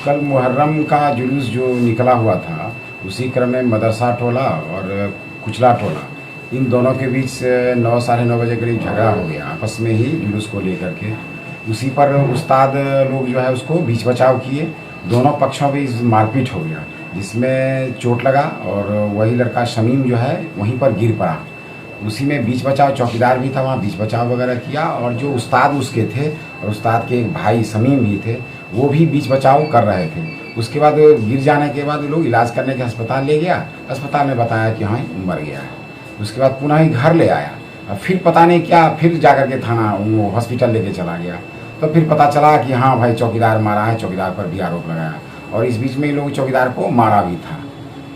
कल मुहर्रम का जुलूस जो निकला हुआ था, उसी क्रम में मदरसा टोला और कुचला टोला, इन दोनों के बीच 9 साढ़े 9 बजे करीब झगड़ा हो गया आपस में ही जुलूस को लेकर के। उसी पर उस्ताद लोग जो है उसको बीच बचाव किए, दोनों पक्षों में मारपीट हो गया, जिसमें चोट लगा और वही लड़का शमीम जो है वहीं पर गिर पड़ा। उसी में बीच बचाव, चौकीदार भी था वहाँ, बीच बचाव वगैरह किया, और जो उस्ताद उसके थे और उस्ताद के एक भाई समीम भी थे, वो भी बीच बचाव कर रहे थे। उसके बाद गिर जाने के बाद लोग इलाज करने के अस्पताल ले गया, अस्पताल में बताया कि हाँ मर गया है। उसके बाद पुनः ही घर ले आया, और फिर पता नहीं क्या, फिर जाकर के थाना वो हॉस्पिटल लेके चला गया। तो फिर पता चला कि हाँ भाई चौकीदार मारा है, चौकीदार पर भी आरोप लगाया, और इस बीच में इन लोग चौकीदार को मारा भी था।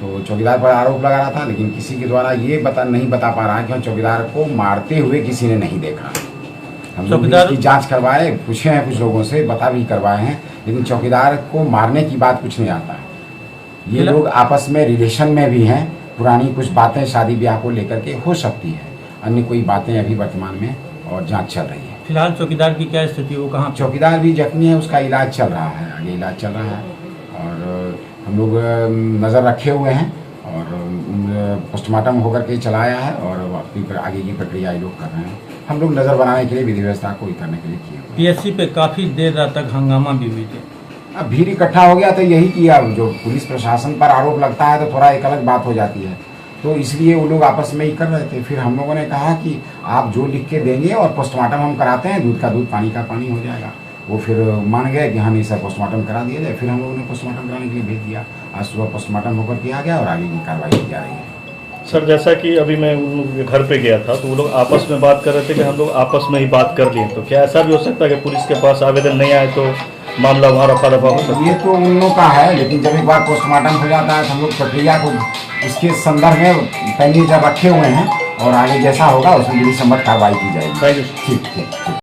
तो चौकीदार पर आरोप लगा रहा था, लेकिन किसी के द्वारा ये नहीं बता पा रहा है कि चौकीदार को मारते हुए किसी ने नहीं देखा। हम लोग इसकी जांच करवाए, पूछे हैं कुछ लोगों से, बता भी करवाए हैं, लेकिन चौकीदार को मारने की बात कुछ नहीं आता है। ये लोग आपस में रिलेशन में भी हैं, पुरानी कुछ बातें शादी ब्याह को लेकर के हो सकती है, अन्य कोई बातें अभी वर्तमान में और जांच चल रही है। फिलहाल चौकीदार की क्या स्थिति, वो कहाँ? चौकीदार भी जख्मी है, उसका इलाज चल रहा है, आगे इलाज चल रहा है, और हम लोग नज़र रखे हुए हैं और पोस्टमार्टम होकर के चलाया है, और अपनी आगे की प्रक्रिया ये लोग कर रहे हैं। हम लोग नज़र बनाने के लिए, विधि व्यवस्था को करने के लिए किए हुए। पीएससी पे काफ़ी देर रात तक हंगामा भी हुई थी। अब भीड़ इकट्ठा हो गया तो यही किया, जो पुलिस प्रशासन पर आरोप लगता है तो थोड़ा एक अलग बात हो जाती है, तो इसलिए वो लोग आपस में ही कर रहे थे। फिर हम लोगों ने कहा कि आप जो लिख के देंगे और पोस्टमार्टम हम कराते हैं, दूध का दूध पानी का पानी हो जाएगा। वो फिर मान गए कि हाँ सर पोस्टमार्टम करा दिया जाए। फिर हम लोगों ने पोस्टमार्टम कराने के लिए भेज दिया। आज सुबह पोस्टमार्टम होकर के आ गया और आगे की कार्रवाई की जा रही है। सर, जैसा कि अभी मैं उन लोगों के घर पे गया था तो वो लोग आपस में बात कर रहे थे कि हम लोग आपस में ही बात कर लिए, तो क्या ऐसा भी हो सकता है कि पुलिस के पास आवेदन नहीं आए तो मामला वहाँ रफा दफा हो सकता है? ये तो उन लोगों का है, लेकिन जब एक बार पोस्टमार्टम हो जाता है तो हम लोग प्रक्रिया को उसके संदर्भ में पहले जब रखे हुए हैं, और आगे जैसा होगा उसमें भी संबद्ध कार्रवाई की जाएगी। Thank you. ठीक ठीक।